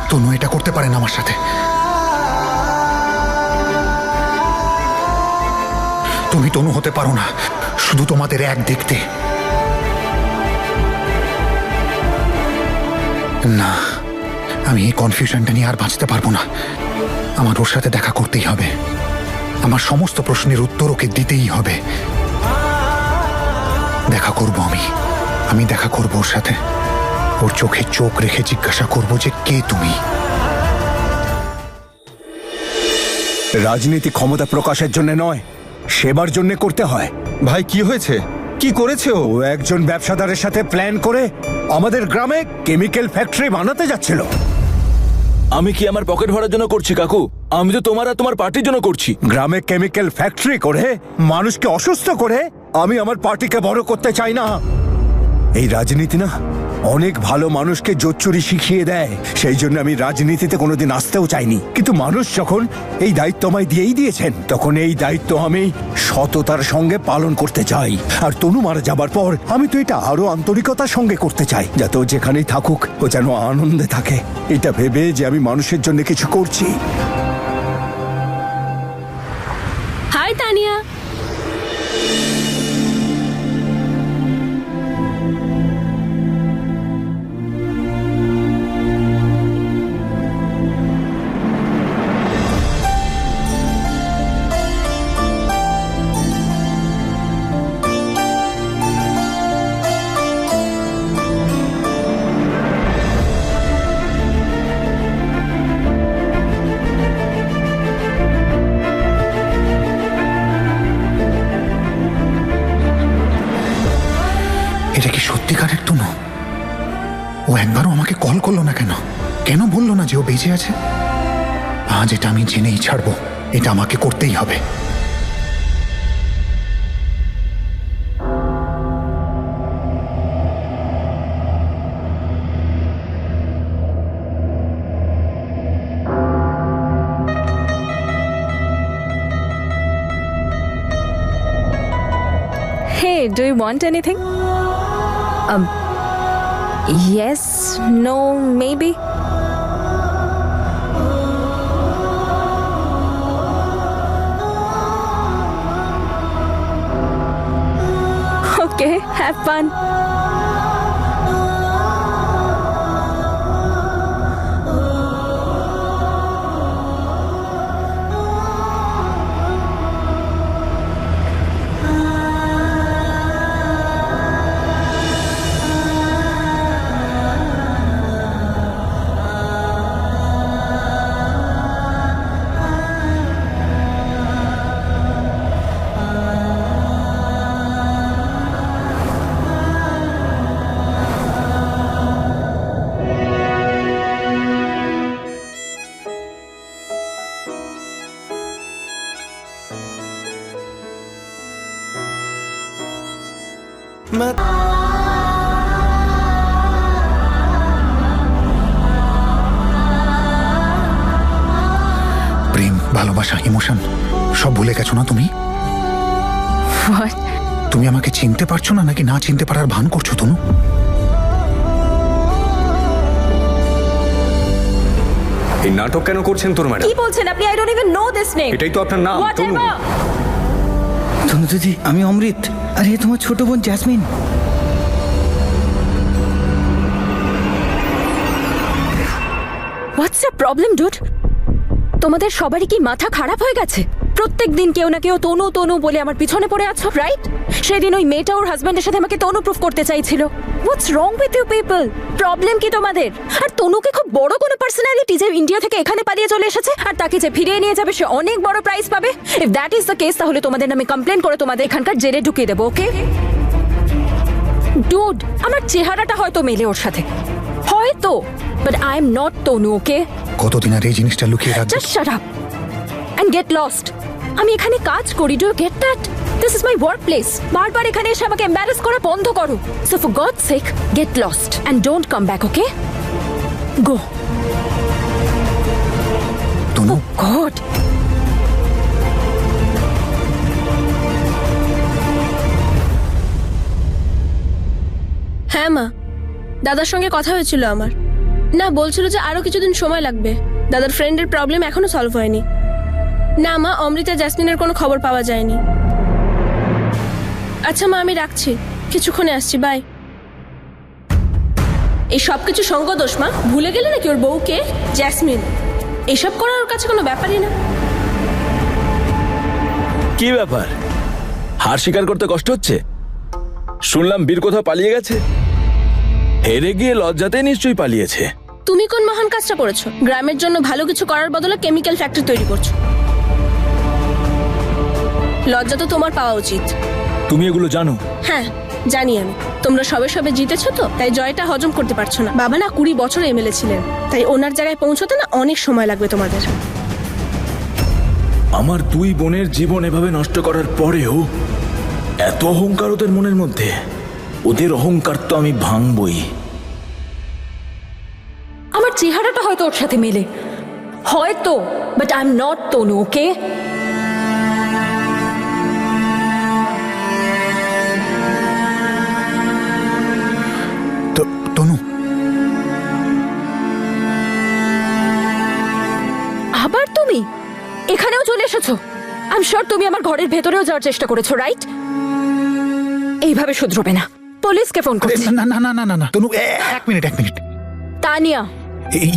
তনু এটা করতে পারে না আমার সাথে। তুমি তনু হতে পারো না, শুধু তোমাদের এক দেখতে। না, আমি এই কনফিউশনটা নিয়ে আর বাঁচতে পারবো না। আমার ওর সাথে দেখা করতেই হবে। আমার সমস্ত প্রশ্নের উত্তর ওকে দিতেই হবে। দেখা করব আমি দেখা করব ওর সাথে। ওর চোখে চোখ রেখে জিজ্ঞাসা করব যে কে তুমি। রাজনীতি ক্ষমতা প্রকাশের জন্য নয়, সেবার জন্য করতে হয়। ভাই কি হয়েছে? কি করেছে ও? ও একজন ব্যবসাদারের সাথে প্ল্যান করে আমাদের গ্রামে কেমিক্যাল ফ্যাক্টরি বানাতে যাচ্ছিল। আমি কি আমার পকেট ভরার জন্য করছি কাকু? আমি তো তোমার আর তোমার পার্টির জন্য করছি। গ্রামে কেমিক্যাল ফ্যাক্টরি করে মানুষকে অসুস্থ করে আমি আমার পার্টিকে বড় করতে চাই না। এই রাজনীতি না অনেক ভালো মানুষকে জোচ্চুরি শিখিয়ে দেয়। সেই জন্য আমি রাজনীতিতে কোনোদিন আসতেও চাইনি। কিন্তু মানুষ যখন এই দায়িত্ব আমায় দিয়েই দিয়েছেন, তখন এই দায়িত্ব আমি সততার সঙ্গে পালন করতে চাই। আর তনু মারা যাবার পর আমি তো এটা আরো আন্তরিকতার সঙ্গে করতে চাই, যাতে ও যেখানেই থাকুক ও যেন আনন্দে থাকে, এটা ভেবে যে আমি মানুষের জন্য কিছু করছি। হাই তানিয়া। এটা কি সত্যিকারের তনু? ও একবারও আমাকে কল করলো না কেন? কেন বললো না যে ও বেঁচে আছে? আজ এটা আমি জেনেই ছাড়বো। এটা আমাকে করতেই হবে। Hey, do you want anything? Yes, no, maybe. Okay, have fun. প্রেম, ভালোবাসা, ইমোশন সব ভুলে গেছো না তুমি? What? তুমি আমাকে চিনতে পারছো না নাকি না চিনতে পারার ভান করছো তনু? এই নাটক কেন করছেন তোর ম্যাডাম? কি বলছেন আপনি? I don't even know this name. এটাই তো আপনার নাম, তনু। Whatever. তনু দিদি, আমি অমৃত, আর এ তোমার ছোট বোন jasmine. What's your problem, dude? তোমাদের সবারই কি মাথা খারাপ হয়ে গেছে? প্রত্যেকদিন কেউ না কেউ তনু তনু বলে আমার পিছনে পড়ে আছো, রাইট? সেদিন ওই মেয়েটা ওর হাজবেন্ডের সাথে আমাকে তনু প্রুফ করতে চাইছিল। What's wrong with you people? Problem কি তোমাদের? আর তনুকে খুব বড় কোনো পার্সোনালিটি যে ইন্ডিয়া থেকে এখানে পালিয়ে চলে এসেছে, আর তাকে যে ফিরিয়ে নিয়ে যাবে সে অনেক বড় প্রাইজ পাবে। If that is the case, তাহলে তোমাদের নামে কমপ্লেন করে তোমাদের এখানকার জেলে ঢুকিয়ে দেবো, ওকে? ডুড, আমার চেহারাটা হয়তো মেলে ওর সাথে, হয়তো, বাট আই এম নট তনু, ওকে? কতদিন আর এই জিনিসটা লুকিয়ে রাখবে? Just shut up and get lost. আমি এখানে কাজ করি, do you get that? This is my workplace. বারবার এখানে এসে আমাকে embarrass করা বন্ধ করো. So for God's sake, get lost and don't come back, okay? Go. Tanu, Oh God. হ্যাঁ মা, দাদার সঙ্গে কথা হয়েছিল আমার। না, বলছিল যে আরো কিছুদিন সময় লাগবে। দাদার ফ্রেন্ডের প্রবলেম এখনো সলভ হয়নি। না মা, অমৃতা জ্যাসমিনের কোনো খবর পাওয়া যায়নি। আচ্ছা মা, আমি রাখছি, কিছুক্ষণে আসছি, বাই। এই সব কিছু সঙ্গদোষ মা, ভুলে গেলে নাকি ওর বউকে? জ্যাসমিন এসব করার ওর কাছে কোনো ব্যাপারই না। কি ব্যাপার, হার স্বীকার করতে কষ্ট হচ্ছে? শুনলাম বীর কোথাও পালিয়ে গেছে। হেরে গিয়ে লজ্জাতে নিশ্চয়ই পালিয়েছে। তুমি কোন মহান কাজটা করেছো? গ্রামের জন্য ভালো কিছু করার বদলে কেমিক্যাল ফ্যাক্টরি তৈরি করছো। লজ্জা তো তোমার পাওয়া উচিত। তুমি এগুলো জানো? হ্যাঁ জানি আমি। তোমরা সবে সবে জিতেছো তো, তাই জয়টা হজম করতে পারছো না। বাবা না 20 বছর এমএলএ ছিলেন, তাই ওনার জায়গায় পৌঁছতে না অনেক সময় লাগবে তোমাদের। আমার দুই বোনের জীবন এভাবে নষ্ট করার পরেও এত অহংকার ওদের মনের মধ্যে। ওদের অহংকার তো আমি ভাঙবই। আমার চেহারাটা হয়তো ওর সাথে মেলে, হয়তো, বাট আই এম নট তনু, ওকে? তো তনু, আবার তুমি এখানেও চলে এসেছো? আই এম শিওর তুমি আমার ঘরের ভেতরেও যাওয়ার চেষ্টা করেছো, রাইট? এইভাবে শুধরবে না, পুলিশকে ফোন করছি। না না না না না না তনু, এক minute. Tania,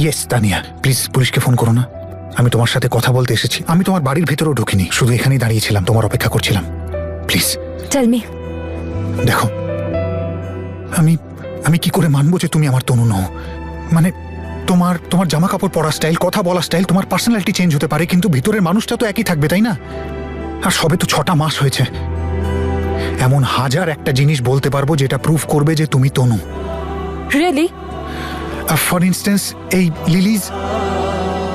yes Tania, please পুলিশকে ফোন করো না। আমি তোমার সাথে কথা বলতে এসেছি। আমি তোমার বাড়ির ভেতরেও ঢুকিনি, শুধু এখানেই দাঁড়িয়েছিলাম, তোমার অপেক্ষা করছিলাম। Please tell me. দেখো, আমি কি করে মানবো যে তুমি আমার তনু নও? মানে তোমার জামা কাপড় পরা স্টাইল, কথা বলা স্টাইল, তোমার পার্সোনালিটি চেঞ্জ হতে পারে, কিন্তু ভিতরের মানুষটা তো একই থাকবে, তাই না? আর সবে তো 6টা মাস হয়েছে। এমন হাজার একটা জিনিস বলতে পারবো যেটা প্রুফ করবে যে তুমি তনু। রিয়েলি? ফর ইনস্টেন্স, এই লিলিজ,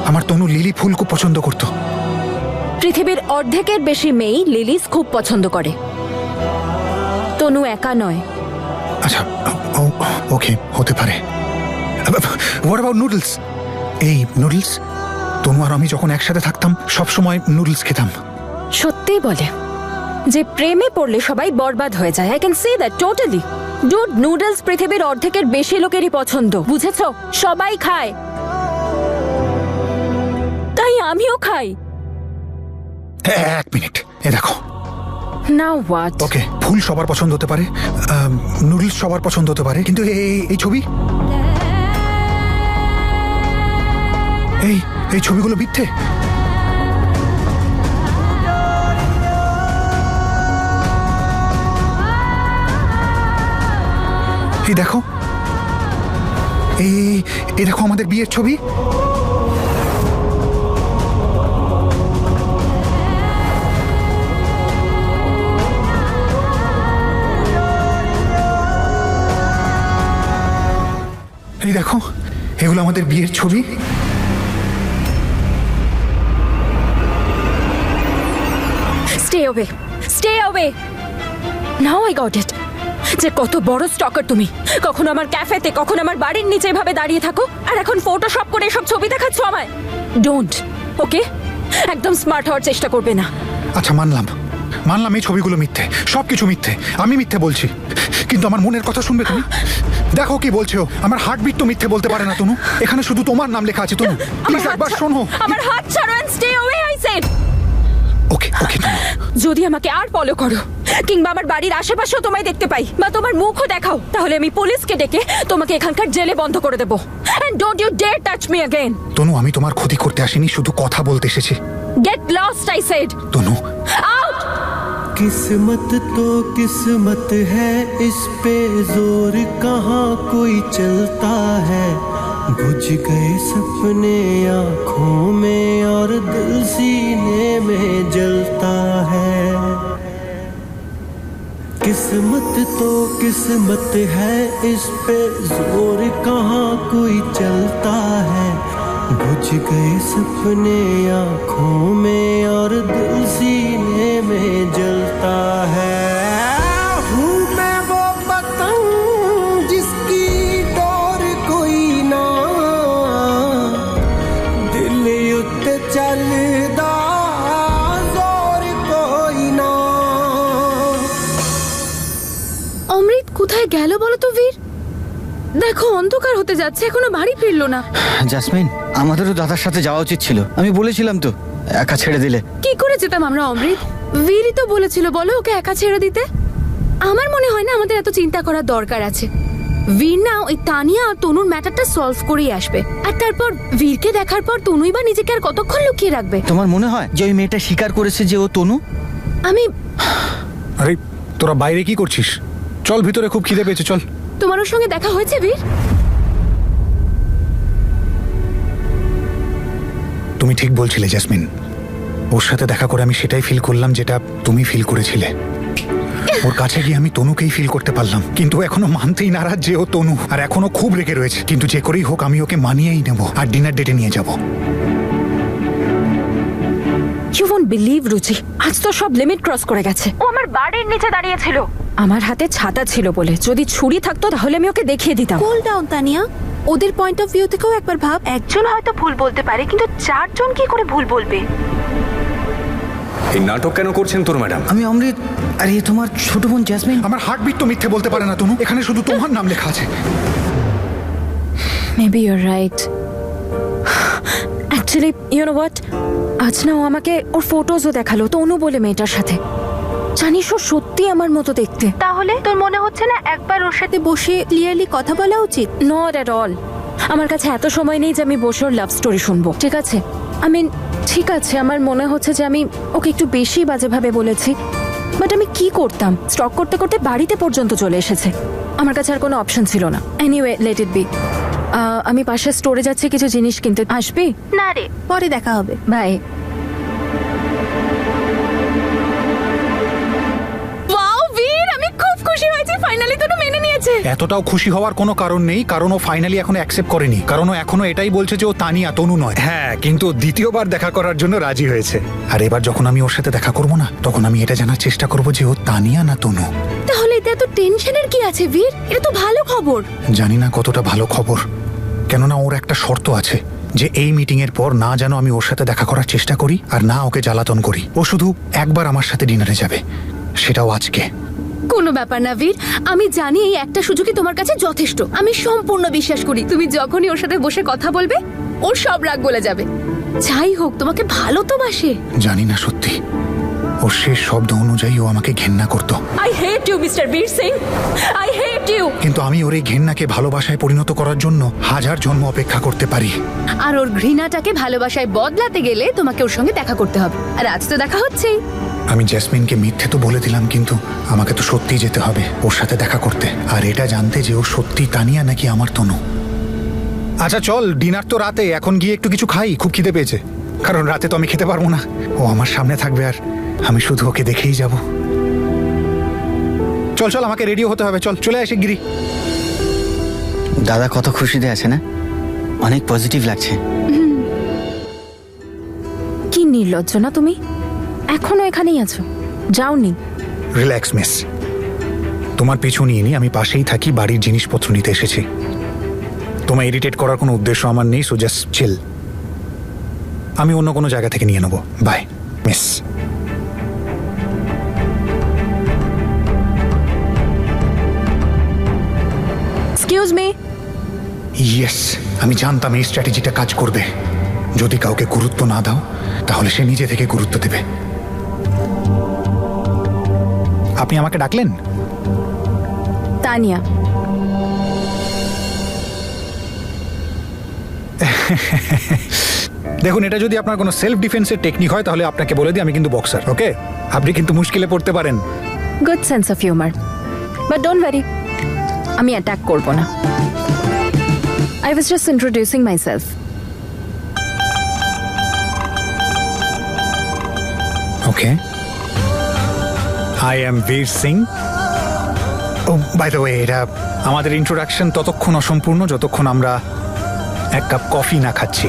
আমার তনু লিলি ফুল খুব পছন্দ করতো। পৃথিবীর অর্ধেকের বেশি মেয়েই লিলিস খুব পছন্দ করে, তনু একা নয়। আচ্ছা, ওকে, হতে পারে। What about noodles? এই নুডলস, তনু আর আমি যখন একসাথে থাকতাম সব সময় নুডলস খেতাম। সত্যিই বলে যে প্রেমে পড়লে সবাই বরবাদ হয়ে যায়। I can say that totally. Dude, noodles পৃথিবীর অর্ধেকের বেশি লোকেরই পছন্দ, বুঝেছো? সবাই খায়, তাই আমিও খাই। এক মিনিট, এ দেখো। Now what? ওকে, ফুল সবার পছন্দ হতে পারে, নুডলস সবার পছন্দ হতে পারে, কিন্তু এই ছবি, এই ছবিগুলো মিথ্যে। এই দেখো, এই দেখো আমাদের বিয়ের ছবি। এই দেখো, এগুলো আমাদের বিয়ের ছবি। Stay away, stay away. Now I got it. যে কত বড় স্টকার তুমি। কখনো আমার ক্যাফেতে, কখনো আমার বাড়ির নিচে এভাবে দাঁড়িয়ে থাকো, আর এখন ফটোশপ করে এসব ছবি দেখাচ্ছ আমায়। ডোন্ট, ওকে? একদম স্মার্ট হওয়ার চেষ্টা করবে না। আচ্ছা, মানলাম এই ছবিগুলো মিথ্যে, সবকিছু মিথ্যে, আমি মিথ্যে বলছি, কিন্তু আমার মনের কথা শুনবে তুমি? দেখো কি বলছো, আমার হার্টবিট তো মিথ্যে বলতে পারে না তনু। এখানে শুধু তোমার নাম লেখা আছে তনু। প্লিজ একবার শোনো। আমার হাত ছাড়ো and stay away, I said. Okay Tanu, যদি আমাকে আর ফলো করো, কিংবা আমার বাড়ির আশেপাশেও তোমায় দেখতে পাই, বা তোমার মুখও দেখাও, তাহলে আমি পুলিশকে ডেকে তোমাকে এখানকার জেলে বন্ধ করে দেবো। And don't you dare touch me again. Tanu, আমি তোমার ক্ষতি করতে আসিনি, শুধু কথা বলতে এসেছি। Get lost, I said. Tanu, out. किस्मत तो किस्मत है, इस पे जोर कहाँ कोई चलता है। बुझ गए सपने आँखों में और दिल सीने में जलता है। किस्मत तो किस्मत है, इस पे जोर कहाँ कोई चलता है। बुझ गए सपने आँखों में और दिल सीने में जलता है। हूँ मैं वो पतंग जिसकी डोर कोई ना, दिल उत्ते चलदा जोर कोई ना। অমৃত কোথায় গেল বলো তো বীর? দেখ দেখো অন্ধকার হতে যাচ্ছে, এখনো বাড়ি ফিরলো না। জাসমিন, আমাদেরও দাদার সাথে যাওয়া উচিত ছিল। আমি বলেছিলাম তো, একা ছেড়ে দিলে। কি করে যেতাম আমরা অমৃত? বীরই তো বলেছিল বলো ওকে একা ছেড়ে দিতে। আমার মনে হয় না আমাদের এত চিন্তা করার দরকার আছে। বীর না ওই তানিয়া আর তনুর ম্যাটারটা সলভ করেই আসবে, আর তারপর বীরকে দেখার পর তনুই বা নিজেকে আর কতক্ষণ লুকিয়ে রাখবে? তোমার মনে হয় যে ওই মেয়েটা স্বীকার করেছে যে ও তনু? আমি আরে তোরা বাইরে কি করছিস? চল ভিতরে, খুব খিদে পেয়েছে, চল। তোমার ওর সঙ্গে দেখা হয়েছে বীর? তুমি ঠিক বলছিলে জেসমিন, ওর সাথে দেখা করে আমি সেটাই ফিল করলাম যেটা তুমি ফিল করেছিলে। ওর কাছে গিয়ে আমি তনুকেই ফিল করতে পারলাম, কিন্তু এখনো মানতেই নারাজ যে ও তনু, আর এখনো খুব রেগে রয়েছে। কিন্তু যে করেই হোক আমি ওকে মানিয়েই নেব আর ডিনার ডেটে নিয়ে যাব। ইউ ওয়ন্ট বিলিভ রুচি, আজ তো সব লিমিট ক্রস করে গেছে। ও আমার বাড়ির নিচে দাঁড়িয়ে ছিল, আমার হাতে ছাতা ছিল বলে। যদি ছুরি থাকতো তাহলে আমি ওকে দেখিয়ে দিতাম। কুল ডাউন তানিয়া, ওদের পয়েন্ট অফ ভিউ থেকেও একবার ভাব। একজন হয়তো ভুল বলতে পারে, কিন্তু চারজন কি করে ভুল বলবে? এই নাটক কেন করছেন তোর ম্যাডাম? আমি অমৃত, আর এ তোমার ছোট বোন জাসমিন। আমার হার্টবিট তো মিথ্যে বলতে পারে না তনু, এখানে শুধু তোমার নাম লেখা আছে। Maybe you're right. Actually you know what, আজ না ও আমাকে ওর ফটোজও দেখালো তনু বলে মেয়েটার সাথে। জানিস ও সত্যি আমার মতো দেখতে। তাহলে তোর মনে হচ্ছে না একবার ওর সাথে বসে ক্লিয়ারলি কথা বলা উচিত? Not at all. আমার কাছে এত সময় নেই যে আমি বসে ওর লাভ স্টোরি শুনবো, ঠিক আছে? ঠিক আছে, আমার মনে হচ্ছে যে আমি ওকে একটু বেশি বাজেভাবে বলেছি, বাট আমি কি করতাম? স্টক করতে করতে বাড়িতে পর্যন্ত চলে এসেছে। আমার কাছে আর কোনো অপশন ছিল না। Anyway, let it be. আমি পাশে স্টোরে যাচ্ছি কিছু জিনিস কিনতে, আসবি? না রে, পরে দেখা হবে। বাই। ওয়াও বীর, আমি খুব খুশি হয়েছি, ফাইনালি তো মেনে নিয়েছে। এতটাও খুশি হওয়ার কোনো কারণ নেই, কারণ ও ফাইনালি এখনো অ্যাকসেপ্ট করেনি। কারণ ও এখনো এটাই বলছে যে ও তানিয়া, তনু নয়। হ্যাঁ, কিন্তু দ্বিতীয়বার দেখা করার জন্য রাজি হয়েছে। আর এবার যখন আমি ওর সাথে দেখা করব না, তখন আমি এটা জানার চেষ্টা করব যে ও তানিয়া না তনু। তাহলে এতে এত টেনশনের কি আছে বীর? এটা তো ভালো খবর। জানি না কতটা ভালো খবর, কেননা ওর একটা শর্ত আছে যে এই মিটিং এর পর না যেন আমি ওর সাথে দেখা করার চেষ্টা করি, আর না ওকে জ্বালাতন করি। ও শুধু একবার আমার সাথে ডিনারে যাবে, সেটাও আজকে। কোনো ব্যাপার না বীর, আমি জানি এই একটা সুযোগই তোমার কাছে যথেষ্ট। আমি সম্পূর্ণ বিশ্বাস করি তুমি যখনই ওর সাথে বসে কথা বলবে ওর সব রাগ গলে যাবে। যাই হোক, তোমাকে ভালো তো বাসে। জানি না সত্যি, ওর শেষ শব্দ অনুযায়ী ও আমাকে ঘেন্না করত। আই হেট ইউ মিস্টার বীর সিং, আই হেট ইউ। কিন্তু আমি ওর এই ঘেন্নাকে ভালোবাসায় পরিণত করার জন্য হাজার জন্ম অপেক্ষা করতে পারি। আর ওর ঘৃণাটাকে ভালোবাসায় বদলাতে গেলে তোমাকে ওর সঙ্গে দেখা করতে হবে, আর আজ তো দেখা হচ্ছেই। আমি জেসমিনকে মিথ্যে তো বলে দিলাম, কিন্তু আমাকে তো সত্যি যেতে হবে ওর সাথে দেখা করতে, আর এটা জানতে যে ও সত্যি তানিয়া নাকি আমার তনু। আচ্ছা চল, ডিনার তো রাতে, এখন গিয়ে একটু কিছু খাই, খুব খিদে পেয়েছে। কারণ রাতে তো আমি খেতে পারবো না, ও আমার সামনে থাকবে আর আমি শুধু ওকে দেখেই যাব। চল চল, আমাকে রেডিও হতে হবে, চল চলে আসি গিরি। দাদা কত খুশিতে আছে না? অনেক পজিটিভ লাগছে। কি নির্লজ্জ না তুমি, এখনো এখানেই আছো, যাওনি? রিল্যাক্স মিস, তোমার পিছু নিয়ে নি, আমি পাশেই থাকি, বাড়ির জিনিসপত্র নিতে এসেছি। তোমায় ইরিটেট করার কোনো উদ্দেশ্য আমার নেই, সো জাস্ট চিল। আমি অন্য কোনো জায়গা থেকে নিয়ে নেবো। Bye miss. Excuse me. Yes, আমি জানতাম এই স্ট্র্যাটেজিটা কাজ করবে। যদি কাউকে গুরুত্ব না দাও তাহলে সে নিজে থেকে গুরুত্ব দেবে। আপনি আমাকে ডাকলেন? তানিয়া। দেখুন, এটা যদি আপনার কোনো সেলফ ডিফেন্সের টেকনিক হয় তাহলে আপনাকে বলে দিই আমি কিন্তু বক্সার, ওকে? আপনি কিন্তু মুশকিলে পড়তে পারেন। Good sense of humour, but don't worry, আমি অ্যাটাক করব না। I was just introducing myself. Okay, I am বীর সিং। ও বাই দ্য ওয়ে, এটা আমাদের ইন্ট্রোডাকশন ততক্ষণ অসম্পূর্ণ যতক্ষণ আমরা এক কাপ কফি না খাচ্ছি।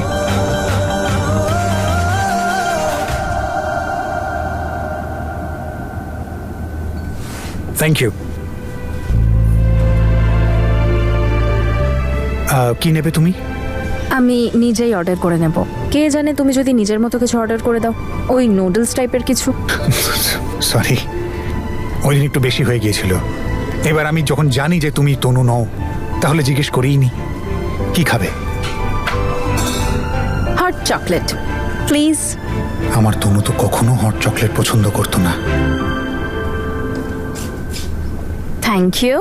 Thank you. কি নেবে তুমি? আমি নিজেই অর্ডার করে নেব। কে জানে, তুমি যদি নিজের মতো কিছু অর্ডার করে দাও, ওই নুডলস টাইপের কিছু। সরি, ওই দিন একটু বেশি হয়ে গিয়েছিল। এবার আমি যখন জানি যে তুমি তনু নও, তাহলে জিজ্ঞেস করিই নি কি খাবে। Hot chocolate please. আমার তনু তো কখনো হট চকলেট পছন্দ করতো না। Thank you.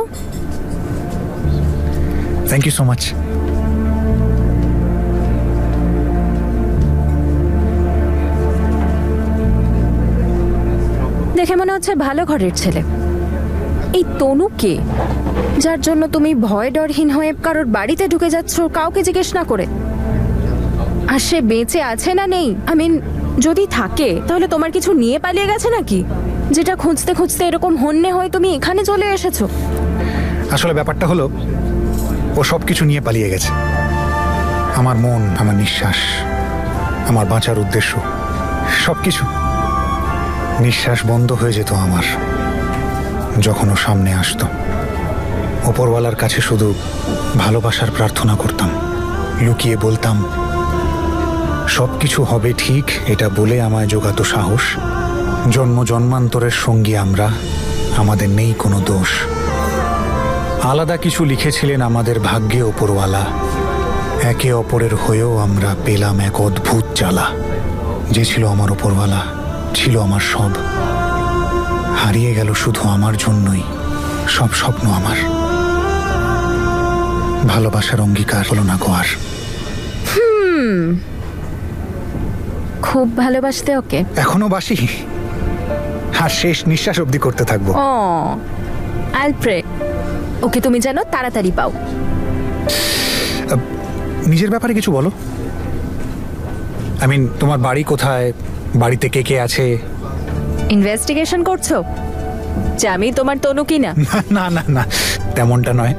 Thank you so much. দেখে মনে হচ্ছে ভালো ঘরের ছেলে। এই তনু কে, যার জন্য তুমি ভয় ডরহীন হয়ে কারোর বাড়িতে ঢুকে যাচ্ছ কাউকে জিজ্ঞেস না করে? আর সে বেঁচে আছে না নেই, যদি থাকে তাহলে তোমার কিছু নিয়ে পালিয়ে গেছে নাকি, যেটা খুঁজতে খুঁজতে এরকম হন্যে হয়ে তুমি এখানে চলে এসেছো? আসলে ব্যাপারটা হলো ও সব কিছু নিয়ে পালিয়ে গেছে। আমার মন, আমার নিঃশ্বাস, আমার বাঁচার উদ্দেশ্য, সবকিছু। নিঃশ্বাস বন্ধ হয়ে যেত আমার যখন ও সামনে আসতো। ওপরওয়ালার কাছে শুধু ভালোবাসার প্রার্থনা করতাম, লুকিয়ে বলতাম সবকিছু হবে ঠিক, এটা বলে আমায় জোগাতো সাহস। জন্ম জন্মান্তরের সঙ্গী আমরা, আমাদের নেই কোনো দোষ। আলাদা কিছু লিখেছিলেন আমাদের ভাগ্যে ওপরওয়ালা, একে অপরের হয়েও আমরা পেলাম এক অদ্ভুত জ্বালা। যে ছিল আমার ওপরওয়ালা ছিল আমার সব, হারিয়ে গেল শুধু আমার জন্যই সব স্বপ্ন আমার। ভালোবাসার অঙ্গীকার হলো না গো আর। খুব ভালোবাসতে ওকে? এখনো বাসি, আর শেষ নিঃশ্বাস অবধি করতে থাকবো। ও আইল প্রে ওকে তুমি যেন তাড়াতাড়ি পাও। নিজের ব্যাপারে কিছু বলো। তোমার বাড়ি কোথায়, বাড়িতে কে কে আছে? ইনভেস্টিগেশন করছো যে আমি তোমার তনু কিনা? না না না, তেমনটা নয়।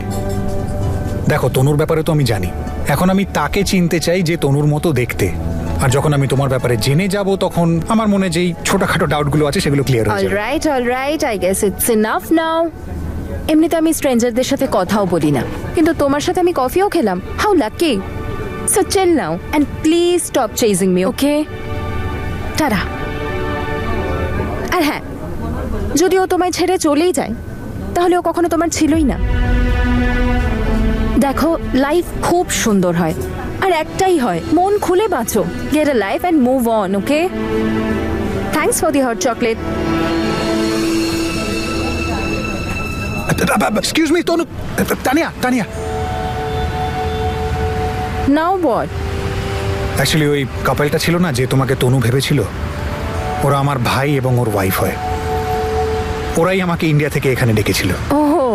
দেখো, তনুর ব্যাপারে তো আমি জানি, এখন আমি তাকে চিনতে চাই যে তনুর মতো দেখতে। আর যখন আমি তোমার ব্যাপারে জেনে যাব তখন আমার মনে যেই ছোটখাটো ডাউটগুলো আছে সেগুলো ক্লিয়ার হয়ে যাবে। Alright, I guess it's enough now. এমনিতে আমি স্ট্রেঞ্জারদের সাথে কথাও বলি না, কিন্তু তোমার সাথে আমি কফিও খেলাম। How lucky. So chill now and please stop chasing me, okay? Tata. আর হ্যাঁ, যদি ও তোমায় ছেড়ে চলেই যায় তাহলে ও কখনো তোমার ছিলই না। দেখো, লাইফ খুব সুন্দর হয়, আর একটাই হয়, মন খুলে বাঁচো। Get a life and move on, okay? Thanks for the hot chocolate. Excuse me Tanu, Tania. নাও বল। অ্যাকচুয়ালি ওই কাপলটা ছিল না যে তোমাকে তনু ভেবেছিল, ওরা আমার ভাই এবং ওর ওয়াইফ হয়। ওরাই আমাকে ইন্ডিয়া থেকে এখানে ডেকেছিল। ওহো।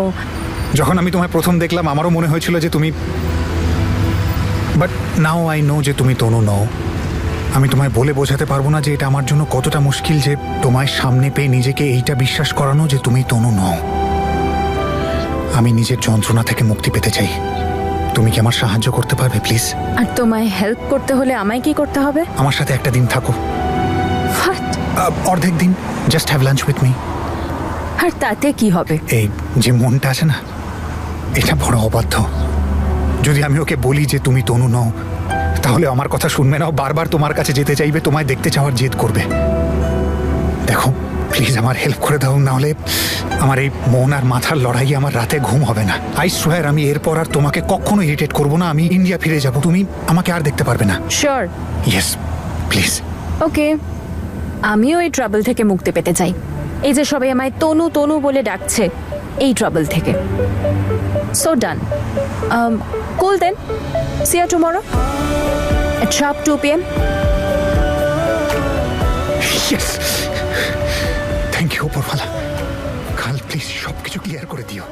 যখন আমি তোমায় প্রথম দেখলাম আমারও মনে হয়েছিল যে তুমি, বাট নাও আই নো যে তুমি তনু নও। আমি তোমায় বলে বোঝাতে পারবো না যে এটা আমার জন্য কতটা মুশকিল যে তোমায় সামনে পেয়ে নিজেকে এইটা বিশ্বাস করানো যে তুমি তনু নও। আমি নিজের যন্ত্রণা থেকে মুক্তি পেতে চাই। তুমি কি আমার সাহায্য করতে পারবে প্লিজ? আর তোমায় হেল্প করতে হলে আমায় কি করতে হবে? আমার সাথে একটা দিন থাকো। What? অর্ধেক দিন, just have lunch with me. আর তাতে কি হবে? এই যে মনটা আছে না, এটা বড় অবাধ্য। যদি আমি ওকে বলি যে তুমি তনু নও, তাহলে আমার কথা শুনবে না, বারবার তোমার কাছে যেতে চাইবে, তোমায় দেখতে চাওয়ার জেদ করবে। দেখো প্লিজ আমার হেল্প করে দাও, নাহলে আমার এই মন আর মাথার লড়াই আমার রাতে ঘুম হবে না। আই সোয়ার আমি এরপর আর তোমাকে কখনো ইরিটেট করবো না। আমি ইন্ডিয়া ফিরে যাব, তুমি আমাকে আর দেখতে পারবে না। শিওর? Yes please. ওকে, আমিও এই ট্রাবল থেকে মুক্তি পেতে চাই। এই যে সবাই আমায় তনু তনু বলে ডাকছে, এই ট্রাবল থেকে। So done. Cool then, see you tomorrow at sharp 2 PM. Yes, thank you উপরওয়ালা। কাল প্লিজ সবকিছু ক্লিয়ার করে দিও।